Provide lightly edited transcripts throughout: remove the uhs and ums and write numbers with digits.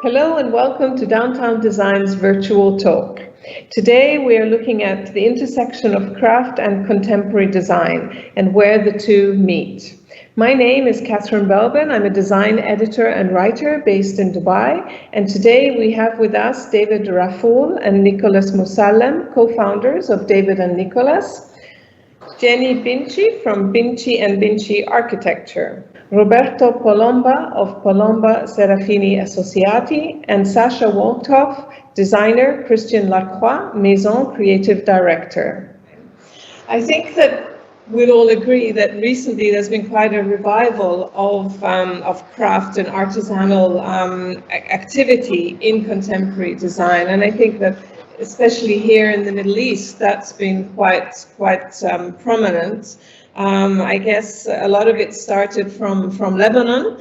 Hello and welcome to Downtown Design's virtual talk. Today we are looking at the intersection of craft and contemporary design and where the two meet. My name is Catherine Belbin. I'm a design editor and writer based in Dubai. And today we have with us David Raffoul and Nicolas Moussallem, co-founders of David and Nicolas. Jennie Binchy from Binchy and Binchy Architecture, Roberto Palomba of Palomba Serafini Associati, and Sacha Walckhoff, designer, Christian Lacroix, Maison creative director. I think that we'd all agree that recently there's been quite a revival of craft and artisanal activity in contemporary design, and I think that especially here in the Middle East, that's been quite prominent. I guess a lot of it started from Lebanon,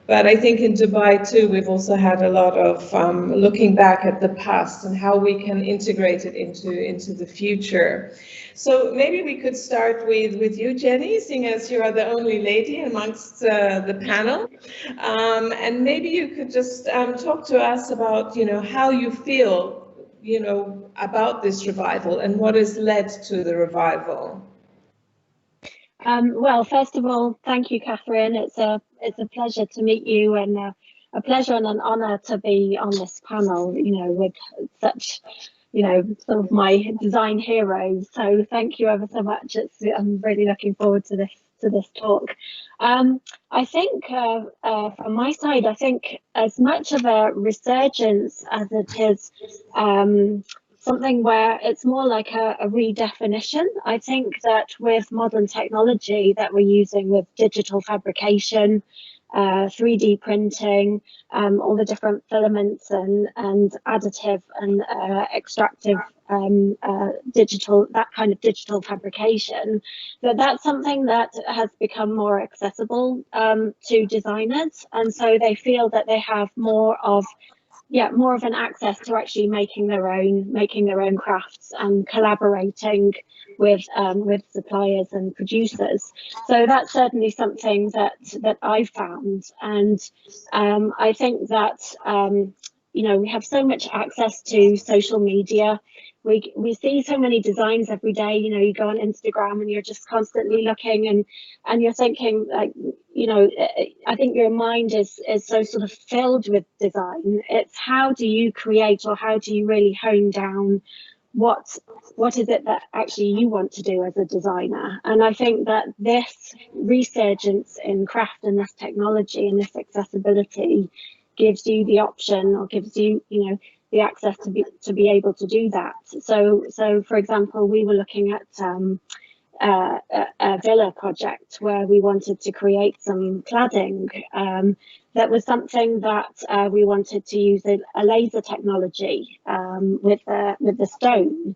but I think in Dubai too, we've also had a lot of looking back at the past and how we can integrate it into the future. So maybe we could start with you, Jennie, seeing as you are the only lady amongst the panel. And maybe you could just talk to us about, how you feel, about this revival and what has led to the revival. Well, first of all, thank you, Catherine. It's a pleasure to meet you, and a pleasure and an honour to be on this panel. With such, some of my design heroes. So thank you ever so much. I'm really looking forward to this talk. I think from my side, I think as much of a resurgence as it is something where it's more like a redefinition. I think that with modern technology that we're using with digital fabrication, 3D printing, all the different filaments and additive and extractive that kind of digital fabrication, that's something that has become more accessible to designers, and so they feel that they have more of an access to actually making their own crafts and collaborating with suppliers and producers. So that's certainly something that I found, and I think that we have so much access to social media. We see so many designs every day. You go on Instagram and you're just constantly looking, and you're thinking, like, I think your mind is so sort of filled with design. It's how do you create, or how do you really hone down what is it that actually you want to do as a designer? And I think that this resurgence in craft and this technology and this accessibility gives you the option, or gives you, the access to be able to do that. So for example, we were looking at a villa project where we wanted to create some cladding. That was something that we wanted to use a laser technology with the stone,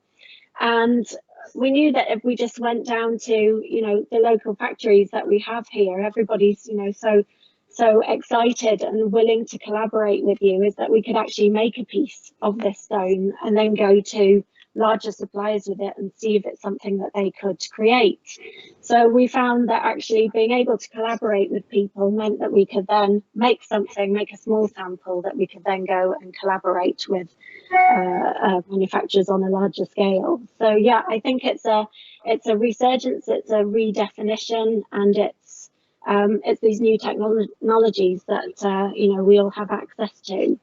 and we knew that if we just went down to the local factories that we have here, everybody's so excited and willing to collaborate with you, is that we could actually make a piece of this stone and then go to larger suppliers with it and see if it's something that they could create. So we found that actually being able to collaborate with people meant that we could then make a small sample that we could then go and collaborate with manufacturers on a larger scale. So yeah, I think it's a resurgence, it's a redefinition, and it's these new technologies that we all have access to.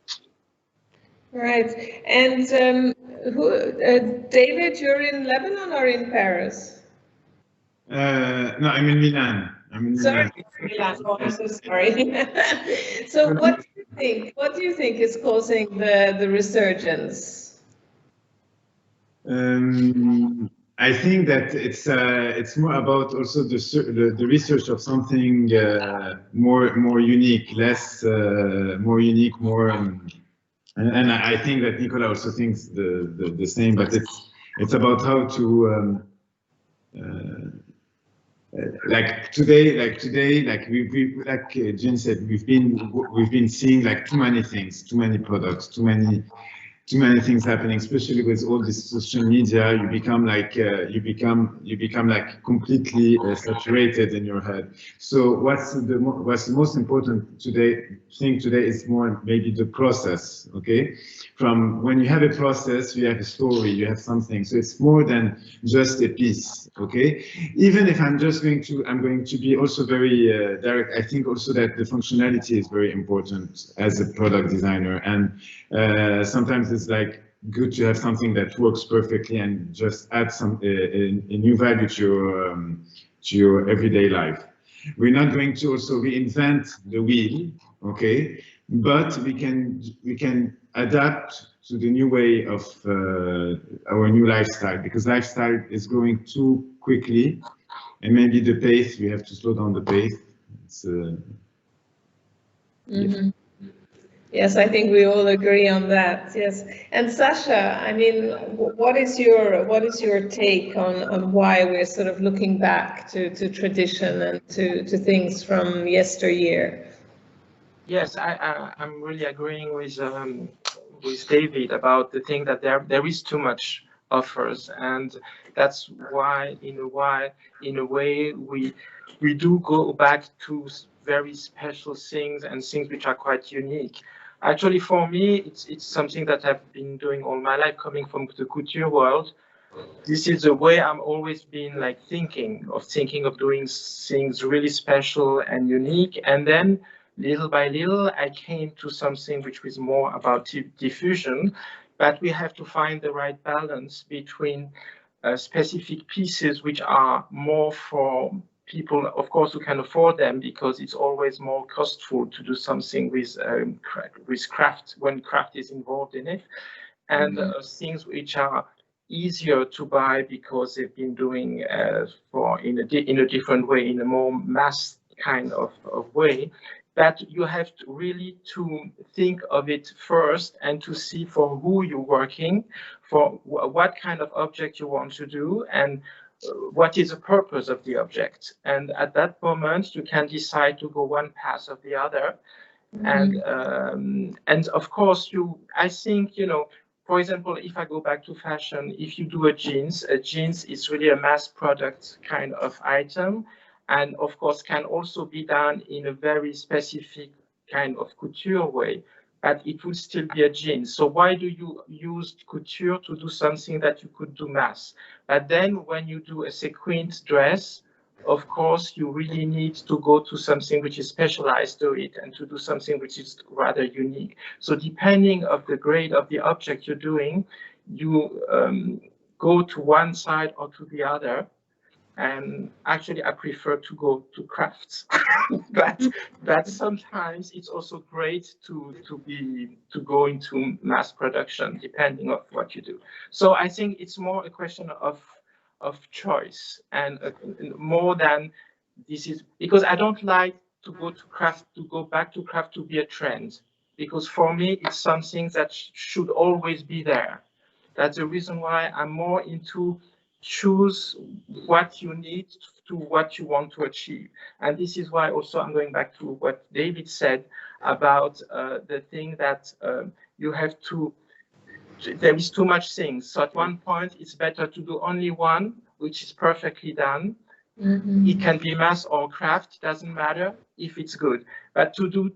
Right. And David, you're in Lebanon or in Paris? No, I'm in Milan. Milan. Oh, I'm so sorry. So what do you think is causing the resurgence? I think that it's more about also the research of something more unique, more unique, more. And I think that Nicolas also thinks the same, but it's about how to like today, like Jen said, we've been seeing like too many things, too many products, too many too many things happening, especially with all this social media. You become like you become like completely saturated in your head. So what's the most important thing today is more maybe the process. Okay, from when you have a process, you have a story, you have something. So it's more than just a piece. Okay, even if I'm going to be also very direct. I think also that the functionality is very important as a product designer, and sometimes it's like good to have something that works perfectly and just add some a new value to your everyday life. We're not going to also reinvent the wheel, okay? But we can adapt to the new way of our new lifestyle, because lifestyle is growing too quickly, and maybe the pace, we have to slow down the pace. It's, yeah. Yes, I think we all agree on that. Yes, and Sacha, I mean, what is your take on why we're sort of looking back to tradition and to things from yesteryear? Yes, I'm really agreeing with David about the thing that there is too much offers, and that's why in a way we do go back to very special things and things which are quite unique. Actually, for me, it's something that I've been doing all my life, coming from the couture world. This is the way I'm always been like thinking of doing things really special and unique, and then little by little I came to something which was more about diffusion, but we have to find the right balance between specific pieces which are more for people, of course, who can afford them, because it's always more costful to do something with craft when craft is involved in it, and things which are easier to buy because they've been doing in a different way, in a more mass kind of way. But you have to really to think of it first and to see for who you're working, for what kind of object you want to do, and what is the purpose of the object. And at that moment, you can decide to go one path or the other. And of course, I think, for example, if I go back to fashion, if you do a jeans is really a mass product kind of item, and of course can also be done in a very specific kind of couture way, but it will still be a jeans. So why do you use couture to do something that you could do mass? But then when you do a sequined dress, of course, you really need to go to something which is specialized to it and to do something which is rather unique. So depending of the grade of the object you're doing, you go to one side or to the other. And actually, I prefer to go to crafts, but sometimes it's also great to go into mass production, depending on what you do. So I think it's more a question of choice, and more than this is, because I don't like to go back to craft to be a trend, because for me it's something that should always be there. That's the reason why I'm more into choose what you need to what you want to achieve. And this is why also I'm going back to what David said about the thing that you have to, there is too much things. So at one point, it's better to do only one, which is perfectly done. It can be mass or craft, doesn't matter if it's good. But to do,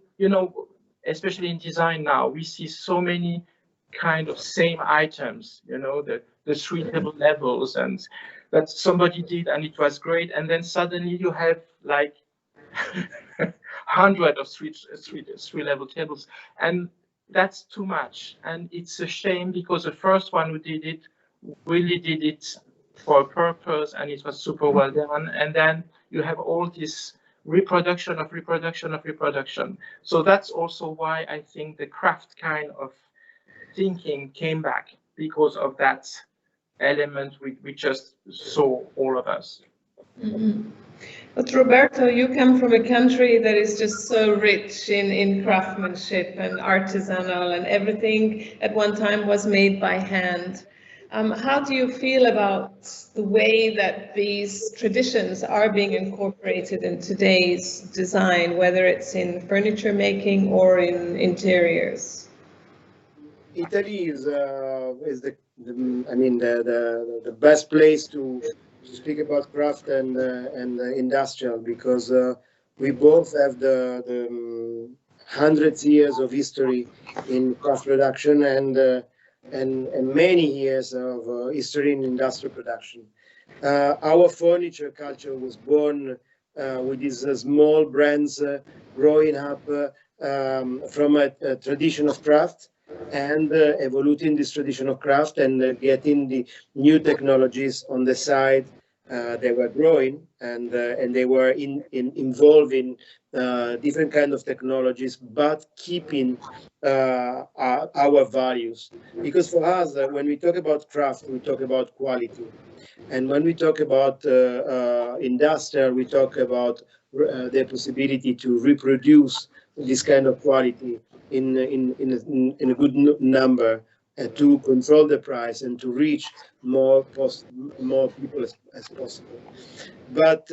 especially in design now, we see so many kind of same items, the 3 table levels, and that somebody did and it was great. And then suddenly you have like 100 of three level tables. And that's too much, and it's a shame, because the first one who did it really did it for a purpose, and it was super well done, and then you have all this reproduction of reproduction. So that's also why I think the craft kind of thinking came back, because of that element we just saw, all of us. But Roberto, you come from a country that is just so rich in craftsmanship and artisanal, and everything at one time was made by hand. How do you feel about the way that these traditions are being incorporated in today's design, whether it's in furniture making or in interiors? Italy is the best place to speak about craft and industrial, because we both have the hundreds of years of history in craft production and many years of history in industrial production. Our furniture culture was born with these small brands growing up from a tradition of craft, and evolving this tradition of craft and getting the new technologies on the side. They were growing, and they were involved in different kind of technologies, but keeping our values. Because for us, when we talk about craft, we talk about quality. And when we talk about industrial, we talk about the possibility to reproduce this kind of quality in a good number, to control the price and to reach more people as possible. But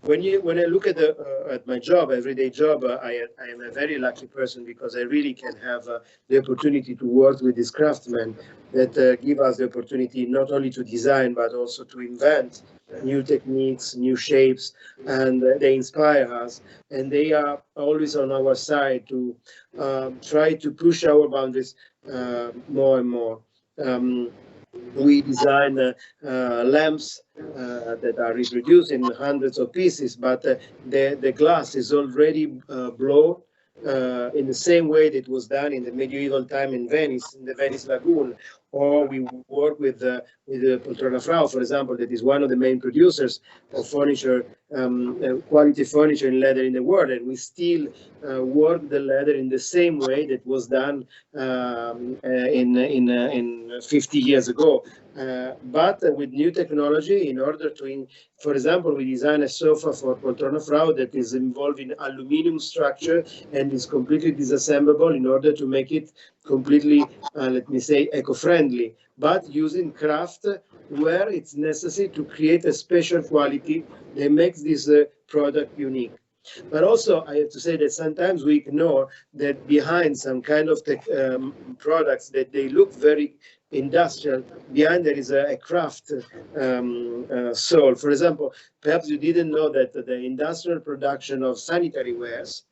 when I look at my job, everyday job, I am a very lucky person, because I really can have the opportunity to work with these craftsmen that give us the opportunity not only to design but also to invent new techniques, new shapes, and they inspire us, and they are always on our side to try to push our boundaries more and more. We design lamps that are reproduced in hundreds of pieces, but the glass is already blown in the same way that was done in the medieval time in Venice, in the Venice Lagoon. Or we work with the Raffoul, for example, that is one of the main producers of furniture, quality furniture in leather in the world, and we still work the leather in the same way that was done in 50 years ago. But with new technology, in order to, for example, we design a sofa for Raffoul that is involved in aluminum structure and is completely disassemblable in order to make it completely, let me say, eco-friendly, but using craft where it's necessary to create a special quality that makes this product unique. But also, I have to say that sometimes we ignore that behind some kind of products that they look very industrial, behind there is a craft soul. For example, perhaps you didn't know that the industrial production of sanitary wares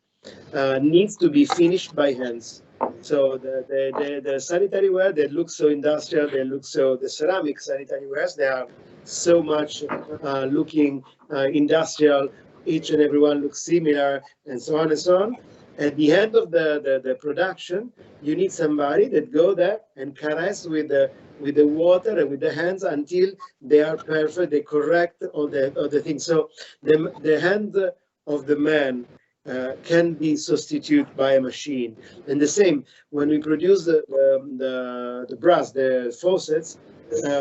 needs to be finished by hands. So the sanitary ware that looks so industrial, the ceramic sanitary wares, they are so much looking industrial. Each and every one looks similar, and so on and so on. At the end of the production, you need somebody that go there and caress with the water and with the hands until they are perfect, they correct all the things. So the hand of the man can be substituted by a machine. And the same, when we produce the brass, the faucets,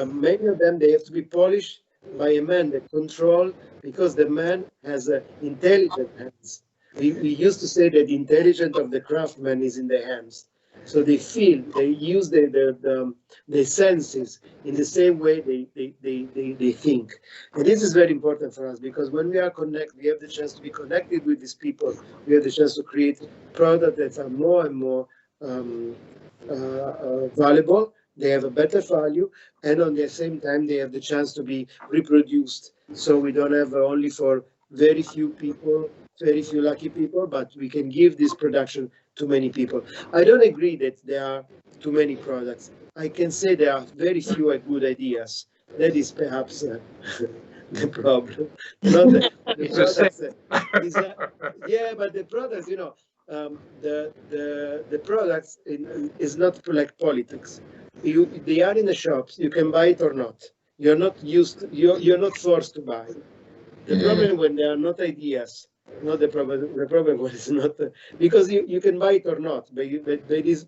many of them, they have to be polished by a man that control, because the man has intelligent hands. We used to say that the intelligence of the craftsman is in the hands. So they feel, they use the senses in the same way they think. And this is very important for us, because when we are connected, we have the chance to be connected with these people. We have the chance to create products that are more and more valuable. They have a better value, and on the same time, they have the chance to be reproduced. So we don't have only for very few people, very few lucky people, but we can give this production to many people. I don't agree that there are too many products. I can say there are very few good ideas. That is perhaps the problem. Not the products. Yeah, but the products, you know, the products is not like politics. They are in the shops. You can buy it or not. You're not forced to buy. The problem when there are not ideas, not the problem. The problem when it's not because you can buy it or not, but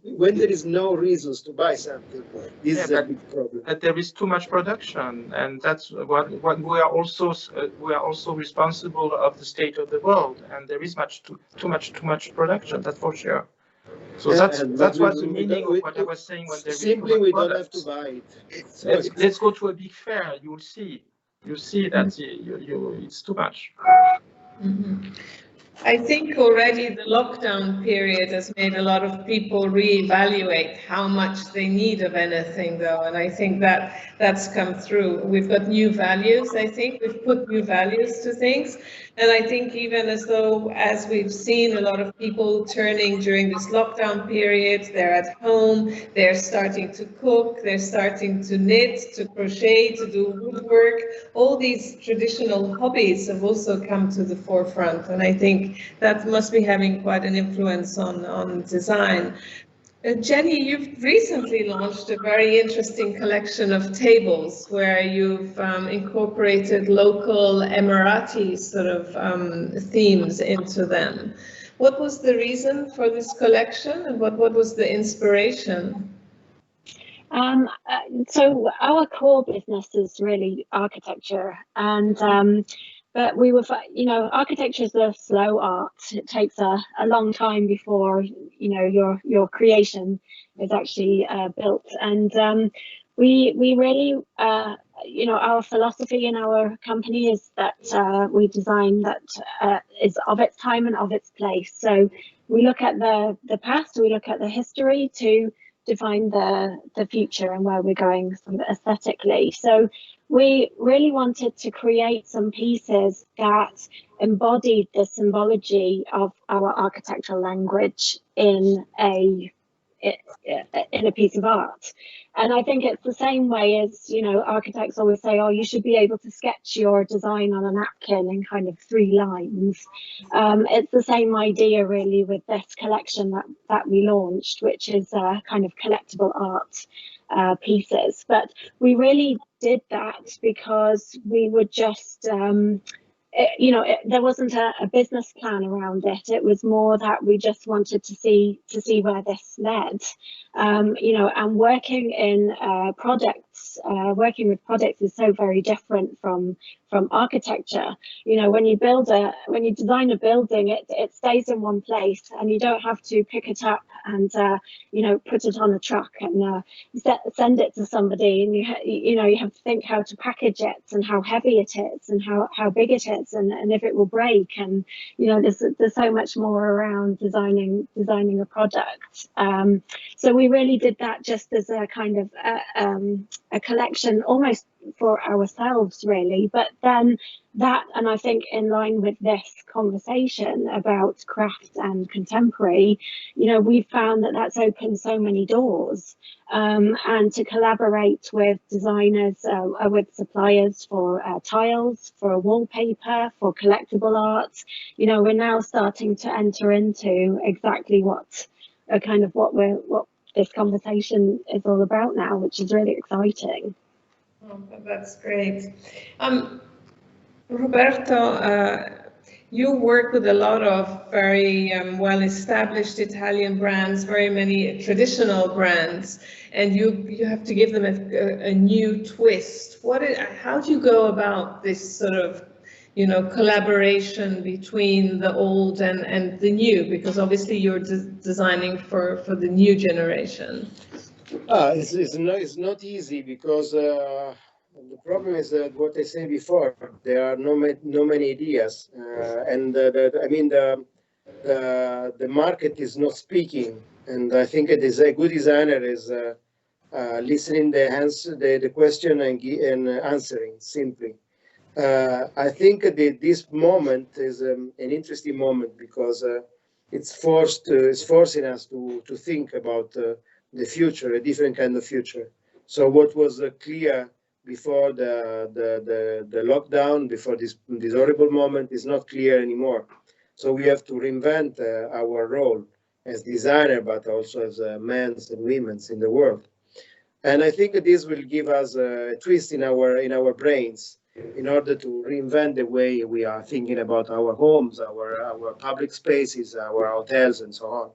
when there is no reasons to buy something, this is a big problem. But there is too much production, and that's what we are also responsible of the state of the world, and there is too much production. That's for sure. So that's what the meaning of what I was saying when there is simply we don't have to buy it. Let's go to a big fair. You'll see that it's too much. Mm-hmm. I think already the lockdown period has made a lot of people reevaluate how much they need of anything, though, and I think that that's come through. We've got new values, I think. We've put new values to things, and I think even as we've seen a lot of people turning during this lockdown period, they're at home, they're starting to cook, they're starting to knit, to crochet, to do woodwork. All these traditional hobbies have also come to the forefront, and I think that must be having quite an influence on design. Jennie, you've recently launched a very interesting collection of tables where you've incorporated local Emirati sort of themes into them. What was the reason for this collection, and what was the inspiration? So our core business is really architecture, and but we were, architecture is a slow art. It takes a long time before your creation is actually built, and we really our philosophy in our company is that we design that is of its time and of its place. So we look at the past, we look at the history to define the future and where we're going sort of aesthetically. So we really wanted to create some pieces that embodied the symbology of our architectural language in a piece of art. And I think it's the same way as, architects always say, oh, you should be able to sketch your design on a napkin in kind of 3 lines. It's the same idea really with this collection that we launched, which is kind of collectible art pieces. But we really did that because we were just there wasn't a business plan around it. It was more that we just wanted to see where this led. And working in working with products is so very different from architecture. When you design a building, it stays in one place, and you don't have to pick it up and put it on a truck and send it to somebody, and you have to think how to package it and how heavy it is and how big it is and if it will break, and there's so much more around designing a product. So we really did that just as a kind of a collection almost for ourselves really, but then that, and I think in line with this conversation about craft and contemporary, we've found that that's opened so many doors, and to collaborate with designers, with suppliers for tiles, for wallpaper, for collectible art, we're now starting to enter into exactly what this conversation is all about now, which is really exciting. Oh, that's great. Roberto, you work with a lot of very well-established Italian brands, very many traditional brands, and you have to give them a new twist. How do you go about this sort of collaboration between the old and the new? Because obviously you're designing for the new generation. It's not easy because the problem is that what I said before, there are no many ideas, and the market is not speaking, and I think a good designer is listening the question and answering simply. I think that this moment is an interesting moment because it's forcing us to think about the future, a different kind of future. So what was clear before the lockdown, before this horrible moment, is not clear anymore. So we have to reinvent our role as designer, but also as men's and women's in the world. And I think that this will give us a twist in our brains in order to reinvent the way we are thinking about our homes, our public spaces, our hotels, and so on.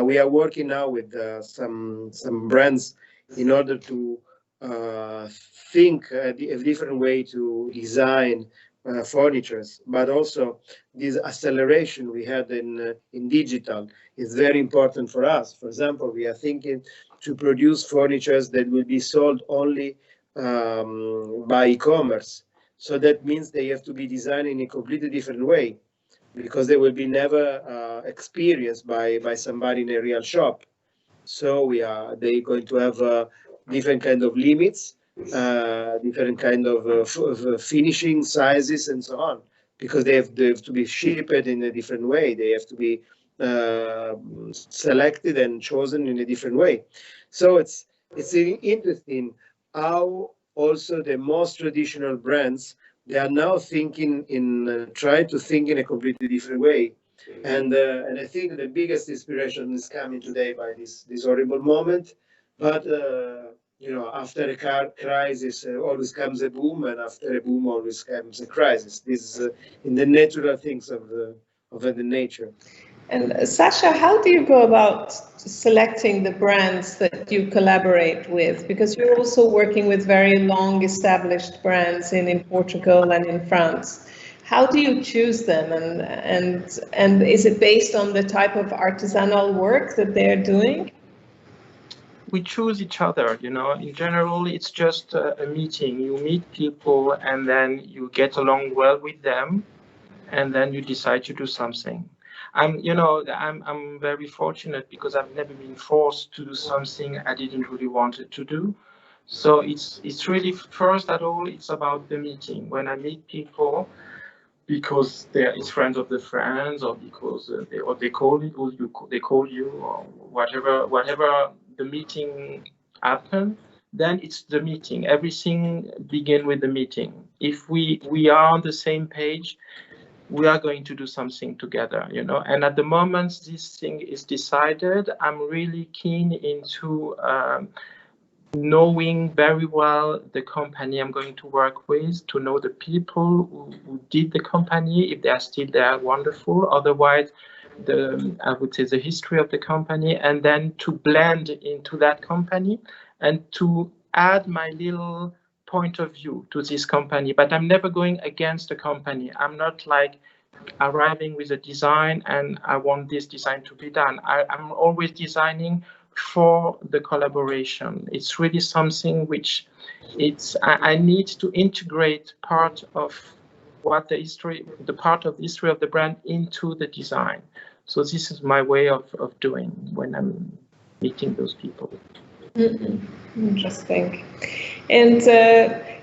We are working now with some brands in order to think a different way to design furnitures, but also this acceleration we had in digital is very important for us. For example, we are thinking to produce furnitures that will be sold only by e-commerce. So that means they have to be designed in a completely different way. because they will be never experienced by somebody in a real shop. So they're going to have different kind of limits, different kind of finishing sizes and so on, because they have to be shipped in a different way. They have to be selected and chosen in a different way. So it's interesting how also the most traditional brands, they are now thinking in trying to think in a completely different way. And I think the biggest inspiration is coming today by this horrible moment. But after a crisis, always comes a boom, and after a boom, always comes a crisis. This is in the natural things of the nature. And Sacha, how do you go about selecting the brands that you collaborate with? Because you're also working with very long established brands in Portugal and in France. How do you choose them, and is it based on the type of artisanal work that they're doing? We choose each other, in general, it's just a meeting. You meet people and then you get along well with them, and then you decide to do something. I'm very fortunate because I've never been forced to do something I didn't really want to do. So it's really, first at all, it's about the meeting. When I meet people, because it's friends of the friends, or because they call you, or they call you, or whatever the meeting happen, then it's the meeting. Everything begin with the meeting. If we are on the same page, we are going to do something together, And at the moment this thing is decided, I'm really keen into knowing very well the company I'm going to work with, to know the people who did the company. If they are still there, wonderful. Otherwise, I would say the history of the company, and then to blend into that company and to add my little point of view to this company. But I'm never going against the company. I'm not like arriving with a design and I want this design to be done. I'm always designing for the collaboration. It's really something which I need to integrate part of the part of the history of the brand into the design. So this is my way of doing when I'm meeting those people. Interesting. And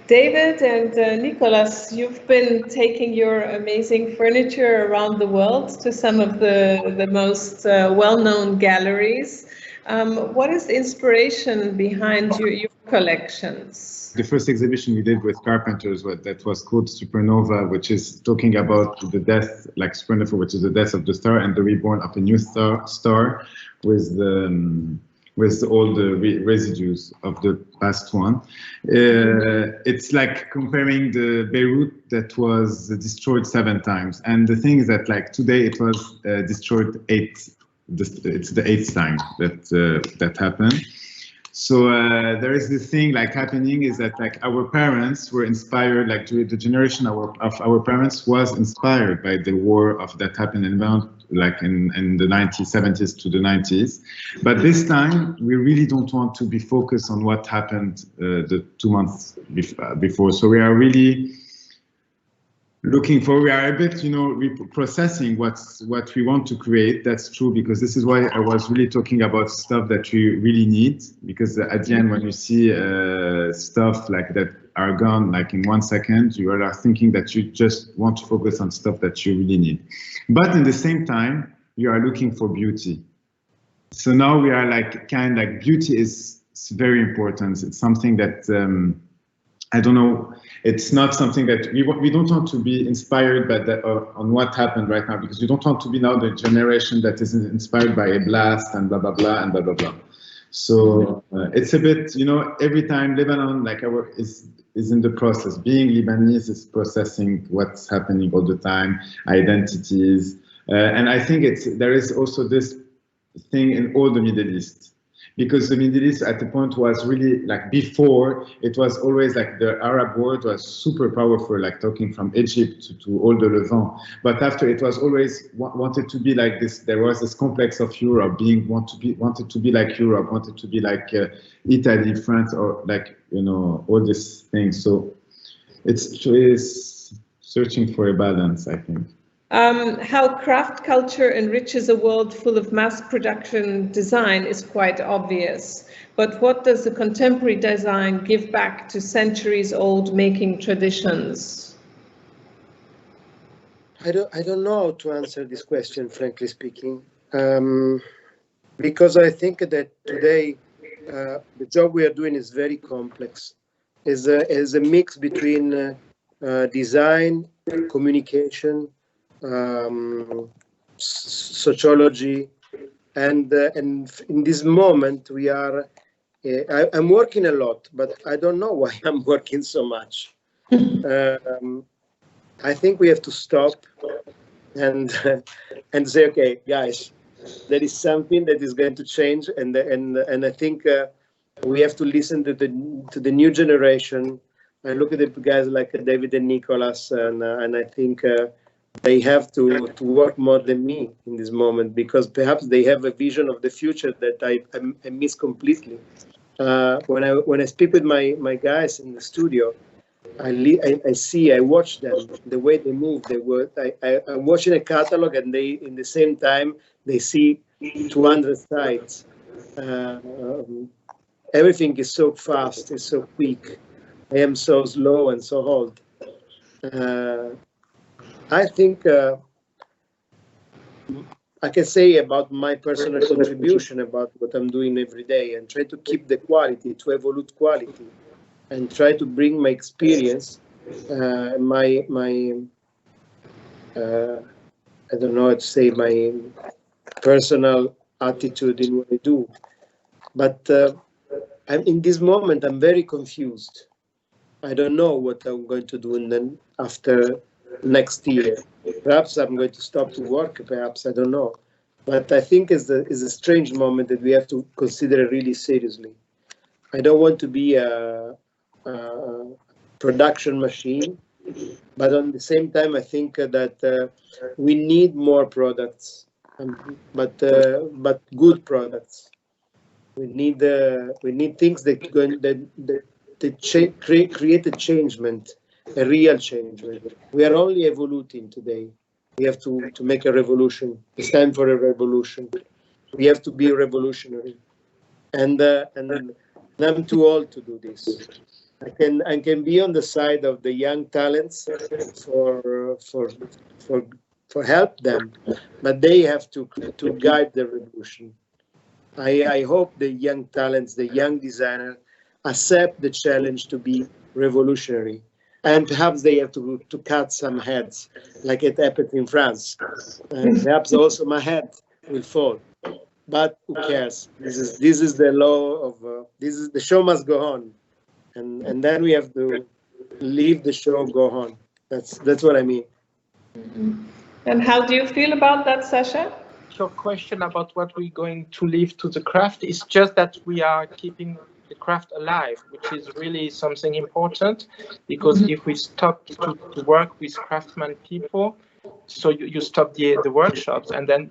David and Nicolas, you've been taking your amazing furniture around the world to some of the most well-known galleries. What is the inspiration behind your collections? The first exhibition we did with carpenters, that was called Supernova, which is talking about the death, like supernova, which is the death of the star and the reborn of a new star with all the residues of the past one. It's like comparing the Beirut that was destroyed 7 times. And the thing is that like today it was destroyed 8. It's the 8th time that happened. So there is this thing like happening is that like our parents were inspired, like the generation of our parents was inspired by the war that happened in Mount, like in the 1970s to the 90s. But this time we really don't want to be focused on what happened the 2 months before. So we are really we are a bit, reprocessing what we want to create. That's true, because this is why I was really talking about stuff that we really need, because at the end, when you see stuff like that are gone, like in 1 second, you are thinking that you just want to focus on stuff that you really need. But in the same time, you are looking for beauty. So now we are like beauty is very important. It's something that, I don't know, it's not something that we don't want to be inspired by on what happened right now, because we don't want to be now the generation that is inspired by a blast and blah, blah, blah, and blah, blah, blah. So it's a bit, every time Lebanon, is in the process. Being Lebanese is processing what's happening all the time, identities. And I think there is also this thing in all the Middle East. Because the Middle East at the point was really like before, it was always like the Arab world was super powerful, like talking from Egypt to all the Levant. But after it was always wanted to be like this. There was this complex of Europe wanted to be like Europe, wanted to be like Italy, France, or like, all these things. So it's searching for a balance, I think. How craft culture enriches a world full of mass production design is quite obvious. But what does the contemporary design give back to centuries-old making traditions? I don't know how to answer this question, frankly speaking, because I think that today the job we are doing is very complex. Is a mix between design, communication, sociology, and in this moment we are. I'm working a lot, but I don't know why I'm working so much. I think we have to stop and say, okay, guys, there is something that is going to change, and I think we have to listen to the new generation. I look at the guys like David and Nicolas, and I think they have to work more than me in this moment, because perhaps they have a vision of the future that I miss completely. When I speak with my guys in the studio, I watch them, the way they move, they work. I'm watching a catalog, and they, in the same time, they see 200 sites. Everything is so fast, it's so quick. I am so slow and so old. I think I can say about my personal contribution, about what I'm doing every day, and try to keep the quality, to evolve quality, and try to bring my experience, my I don't know how to say, my personal attitude in what I do. But in this moment, I'm very confused. I don't know what I'm going to do, and then after next year, perhaps I'm going to stop to work. Perhaps I don't know. But I think it's a strange moment that we have to consider really seriously. I don't want to be a production machine, but at the same time, I think that we need more products, but good products. We need things that create a changement, a real changement. We are only evolving today. We have to make a revolution. It's time for a revolution. We have to be revolutionary, and I'm too old to do this. I can be on the side of the young talents for help them, but they have to guide the revolution. I hope the young talents, the young designer, accept the challenge to be revolutionary, and perhaps they have to cut some heads, like it happened in France, and perhaps also my head will fall. But who cares? This is the law of the show must go on. And then we have to leave the show, go on. That's what I mean. And how do you feel about that, Sacha? Your question about what we're going to leave to the craft is just that we are keeping the craft alive, which is really something important, because if we stop to work with craftsman people, so you stop the workshops, and then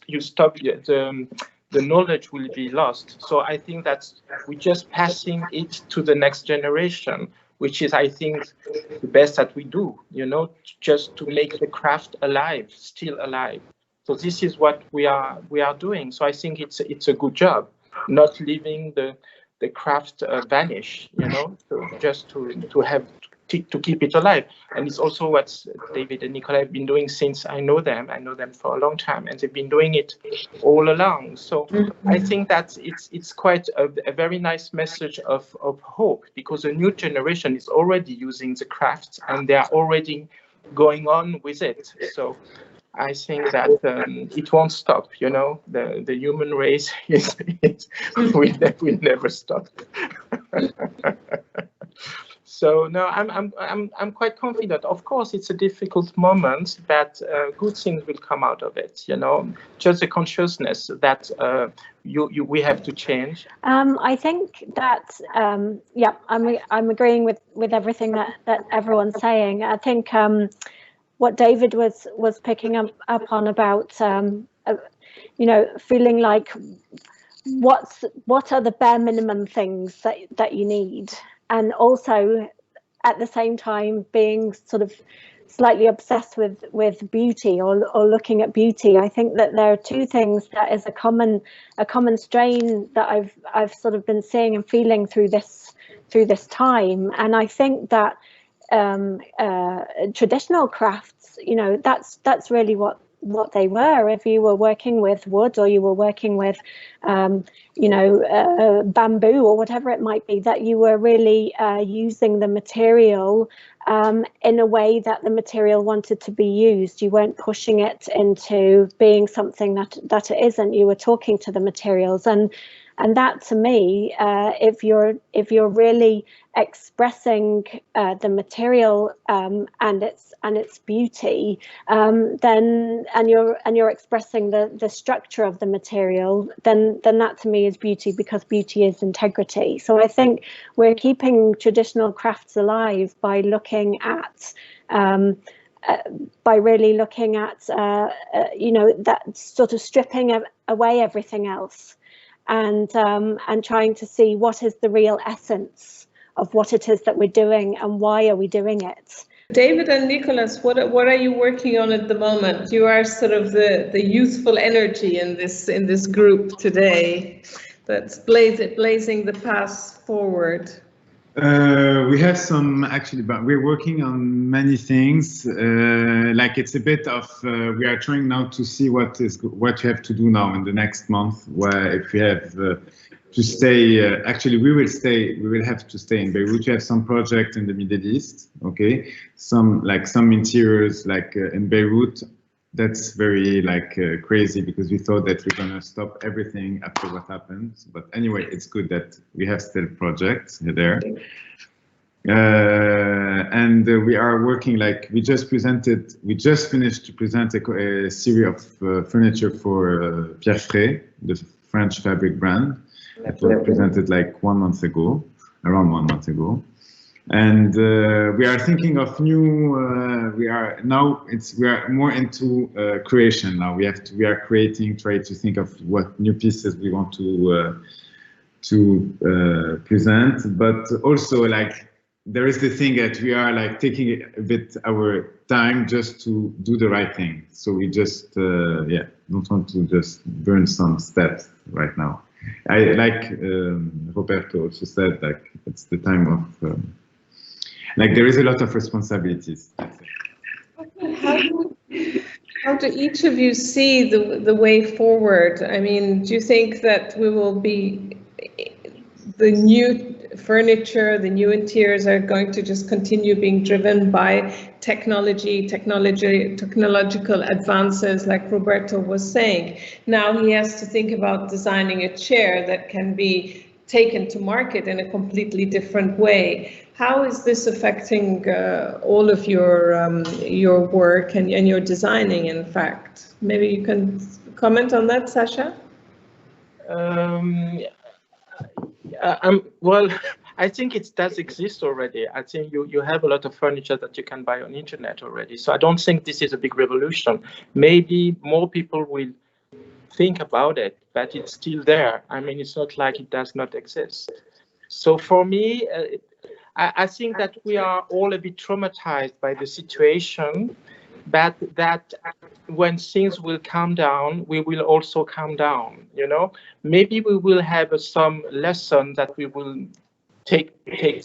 you stop the knowledge will be lost. So I think that we're just passing it to the next generation, which is, I think, the best that we do, just to make the craft alive, still alive. So this is what we are doing. So I think it's a good job, not leaving the craft vanish, so just to keep it alive. And it's also what David and Nicolas have been doing since I know them. I know them for a long time, and they've been doing it all along. So I think that it's quite a very nice message of hope, because a new generation is already using the craft, and they are already going on with it. So I think that it won't stop. The human race will never stop. So no, I'm quite confident. Of course, it's a difficult moment, but good things will come out of it. Just the consciousness that we have to change. I think that I'm agreeing with everything that everyone's saying. I think what David was picking up on about feeling like what are the bare minimum things that you need, and also at the same time being sort of slightly obsessed with beauty or looking at beauty. I think that there are two things that is a common strain that I've sort of been seeing and feeling through this time. And I think that traditional crafts, you know, that's really what they were. If you were working with wood or you were working with you know, bamboo or whatever it might be, that you were really using the material in a way that the material wanted to be used. You weren't pushing it into being something that it isn't. You were talking to the materials, and that to me, if you're really expressing the material and its beauty, then and you're expressing the structure of the material, then that to me is beauty, because beauty is integrity. So I think we're keeping traditional crafts alive by looking at by really looking at you know, that sort of stripping away everything else, and trying to see what is the real essence of what it is that we're doing and why are we doing it. David and Nicolas, what are you working on at the moment? You are sort of the youthful energy in this group today that's blazing the path forward. We have some, actually, but we're working on many things. Like it's a bit of, we are trying now to see what you have to do now in the next month, where if we have to stay, actually we will have to stay in Beirut. We have some project in the Middle East, okay? Some interiors like in Beirut. That's very crazy, because we thought that we're gonna stop everything after what happened. But anyway, it's good that we have still projects there. And we are working, we just finished to present a series of furniture for Pierre Frey, the French fabric brand. It was presented around 1 month ago. And we are thinking of new. We are more into creation now. We are creating, try to think of what new pieces we want to present. But also, there is the thing that we are taking a bit our time just to do the right thing. So we just don't want to just burn some steps right now. I Roberto also said, it's the time of. There is a lot of responsibilities. How do each of you see the way forward? I mean, do you think that we will be, the new furniture, the new interiors are going to just continue being driven by technological advances, like Roberto was saying? Now he has to think about designing a chair that can be taken to market in a completely different way. How is this affecting all of your work and your designing, in fact? Maybe you can comment on that, Sacha? Well, I think it does exist already. I think you have a lot of furniture that you can buy on internet already. So I don't think this is a big revolution. Maybe more people will think about it, but it's still there. I mean, it's not like it does not exist. So for me, I think that we are all a bit traumatized by the situation, but that when things will calm down, we will also calm down, you know? Maybe we will have some lesson that we will take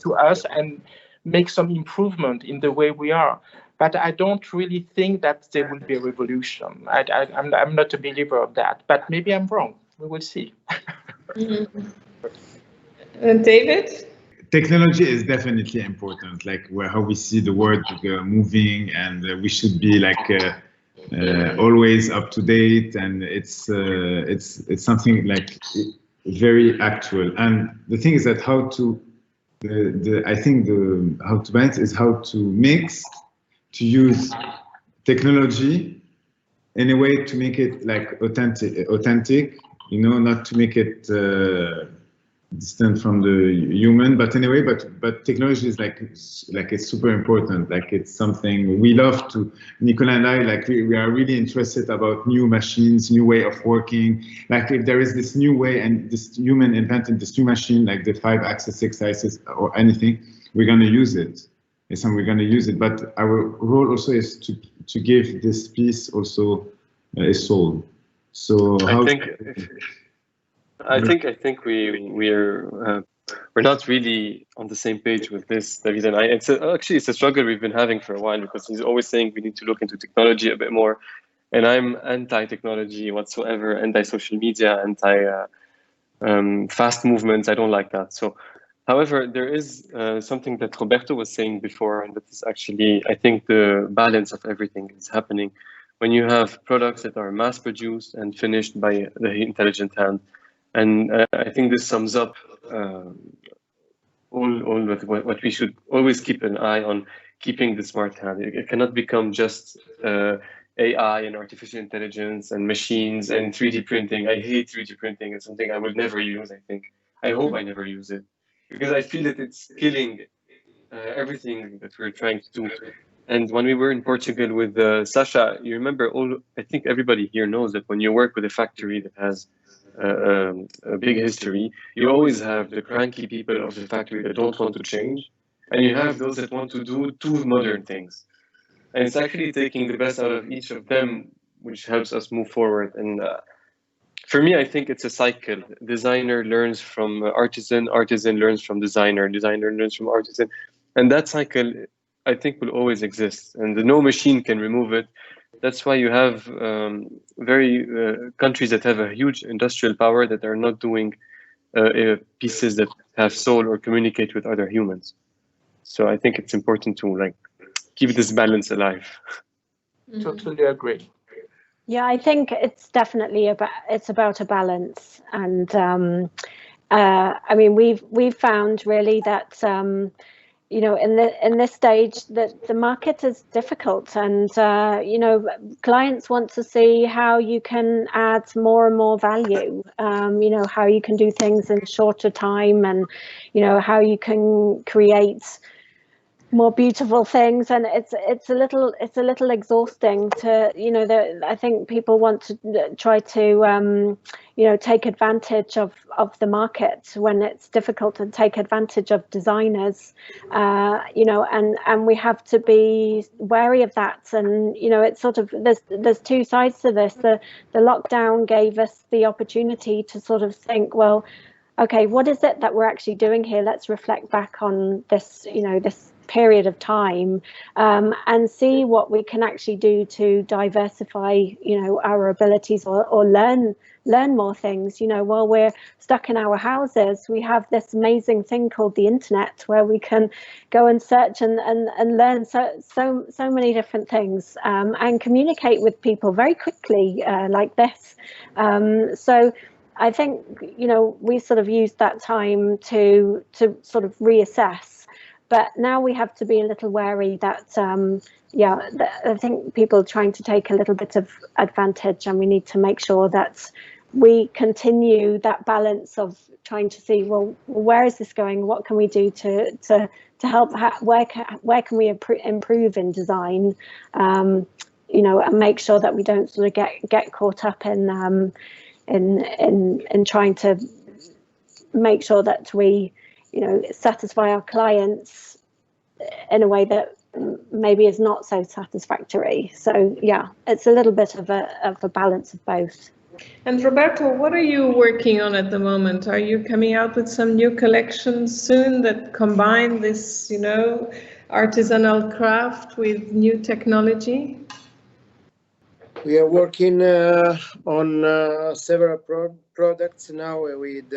to us and make some improvement in the way we are. But I don't really think that there will be a revolution. I'm not a believer of that, but maybe I'm wrong. We will see. And David? Technology is definitely important, how we see the world moving, and we should be always up to date, and it's something very actual. And the thing is that how to balance is how to mix, to use technology in a way to make it authentic, you know, not to make it distant from the human, but anyway, but technology is it's super important. It's something we love to. Nicolas and I, we are really interested about new machines, new way of working. If there is this new way and this human invented this new machine, the 5-axis, 6-axis, or anything, we're gonna use it. it's something we're going to use it. But our role also is to give this piece also a soul. So I think we're not really on the same page with this, David and I. Actually it's a struggle we've been having for a while, because he's always saying we need to look into technology a bit more, and I'm anti-technology whatsoever, anti-social media, fast movements. I don't like that. So, however, there is something that Roberto was saying before, and that is actually, I think, the balance of everything is happening when you have products that are mass-produced and finished by the intelligent hand. And I think this sums up all what we should always keep an eye on, keeping the smart hand. It cannot become just AI and artificial intelligence and machines and 3D printing. I hate 3D printing. It's something I would never use, I think. I hope I never use it, because I feel that it's killing everything that we're trying to do. And when we were in Portugal with Sacha, you remember, I think everybody here knows that when you work with a factory that has a big history, you always have the cranky people of the factory that don't want to change, and you have those that want to do too modern things. And it's actually taking the best out of each of them, which helps us move forward. And for me, I think it's a cycle. Designer learns from artisan, artisan learns from designer, designer learns from artisan. And that cycle, I think, will always exist, and no machine can remove it. That's why you have countries that have a huge industrial power that are not doing pieces that have soul or communicate with other humans. So I think it's important to keep this balance alive. Totally agree. Yeah, I think it's definitely about a balance, and I mean we've found really that you know, in this stage that the market is difficult, and you know, clients want to see how you can add more and more value. You know, how you can do things in shorter time, and you know, how you can create more beautiful things. And it's a little exhausting to, you know, I think people want to try to you know, take advantage of the market when it's difficult, to take advantage of designers, you know, and we have to be wary of that. And you know, it's sort of, there's two sides to this. The lockdown gave us the opportunity to sort of think, well, okay, what is it that we're actually doing here? Let's reflect back on this, you know, this period of time, and see what we can actually do to diversify, you know, our abilities, or learn more things. You know, while we're stuck in our houses, we have this amazing thing called the internet, where we can go and search and learn so many different things, and communicate with people very quickly, like this. So I think, you know, we sort of used that time to sort of reassess. But now we have to be a little wary that, yeah, I think people are trying to take a little bit of advantage, and we need to make sure that we continue that balance of trying to see, well, where is this going? What can we do to help? Where can we improve in design? You know, and make sure that we don't sort of get caught up in trying to make sure that we, you know, satisfy our clients in a way that maybe is not so satisfactory. So yeah, it's a little bit of a balance of both. And Roberto, what are you working on at the moment? Are you coming out with some new collections soon that combine this, you know, artisanal craft with new technology? We are working on several products now, with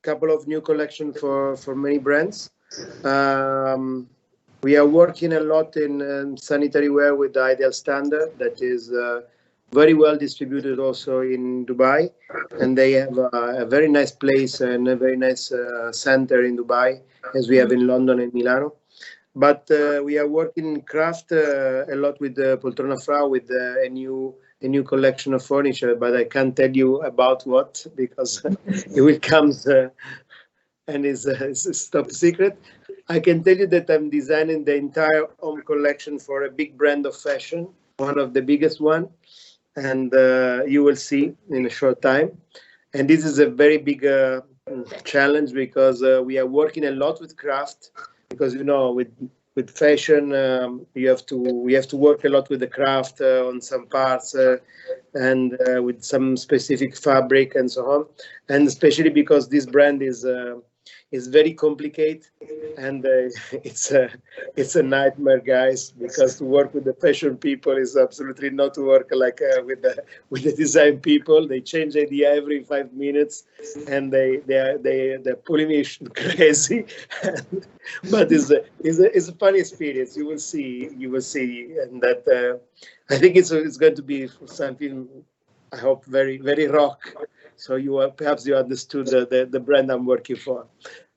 couple of new collections for many brands. We are working a lot in sanitary ware with the Ideal Standard, that is very well distributed also in Dubai, and they have a very nice place and a very nice center in Dubai, as we have in London and Milano. But we are working in craft a lot with the Poltrona Frau, with a new collection of furniture, but I can't tell you about what, because it will come and it's a top secret. I can tell you that I'm designing the entire home collection for a big brand of fashion, one of the biggest one, and you will see in a short time. And this is a very big challenge, because we are working a lot with craft, because, you know, with with fashion, we have to work a lot with the craft on some parts and with some specific fabric and so on. And especially because this brand is very complicated, and it's a nightmare, guys. Because to work with the fashion people is absolutely not to work like with the design people. They change idea every 5 minutes, and they're pulling me crazy. But it's a funny experience. You will see, and that I think it's going to be something, I hope, very very rock. So perhaps you understood the brand I'm working for,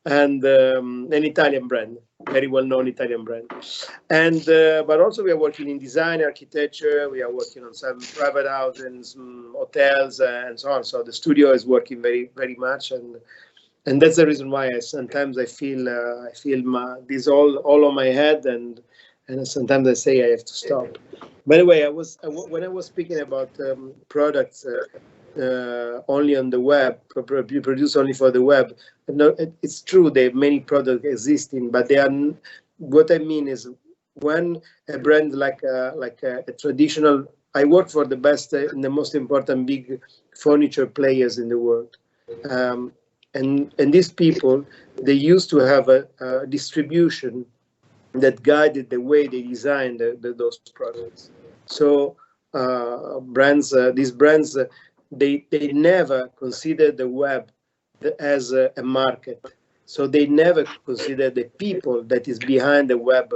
and an Italian brand, very well known Italian brand, and but also we are working in design, architecture. We are working on some private houses, some hotels, and so on. So the studio is working very very much, and that's the reason why sometimes I feel this all on my head, and sometimes I say I have to stop. By the way, when I was speaking about products only on the web, produced only for the web. No, it's true. There are many products existing, but they are. What I mean is, when a brand like a traditional, I work for the best and the most important big furniture players in the world. And these people, they used to have a distribution that guided the way they designed those products. So these brands, they never considered the web as a market. So they never considered the people that is behind the web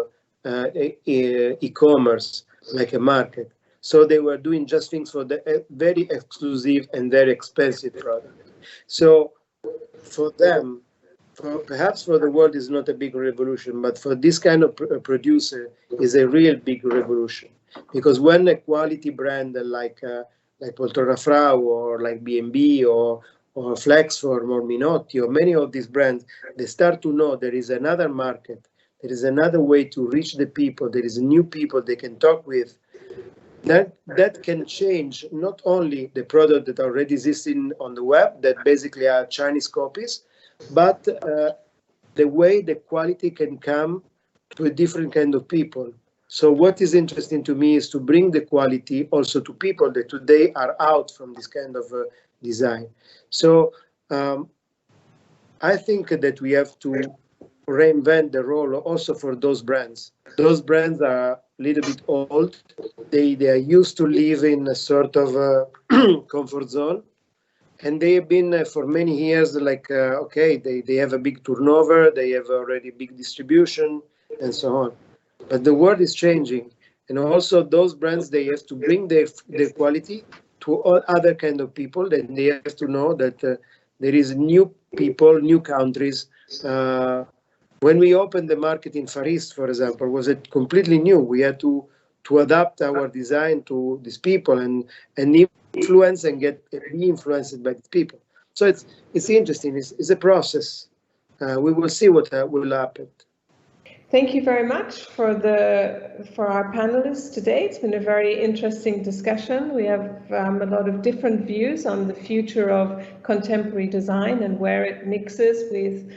e-commerce like a market. So they were doing just things for the very exclusive and very expensive product. So for them, perhaps for the world is not a big revolution, but for this kind of producer is a real big revolution. Because when a quality brand like Raffoul or like B&B or Flexform or Minotti or many of these brands, they start to know there is another market, there is another way to reach the people, there is new people they can talk with. That can change not only the product that already existing on the web, that basically are Chinese copies, but the way the quality can come to a different kind of people. So what is interesting to me is to bring the quality also to people that today are out from this kind of design. So I think that we have to reinvent the role also for those brands. Those brands are a little bit old. They are used to live in a sort of comfort zone. And they have been for many years like, okay, they have a big turnover, they have already big distribution, and so on. But the world is changing. And also those brands, they have to bring their quality to all other kind of people. And they have to know that there is new people, new countries. When we opened the market in Far East, for example, was it completely new. We had to adapt our design to these people and influence and be influenced by these people. So it's interesting. It's a process. We will see what will happen. Thank you very much for our panelists today. It's been a very interesting discussion. We have a lot of different views on the future of contemporary design and where it mixes with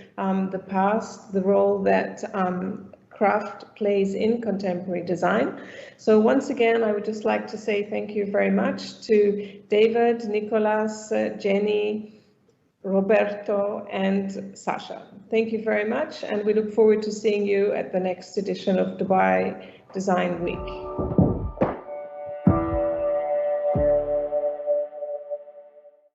the past, the role that craft plays in contemporary design. So once again, I would just like to say thank you very much to David, Nicolas, Jennie, Roberto, and Sacha. Thank you very much, and we look forward to seeing you at the next edition of Dubai Design Week.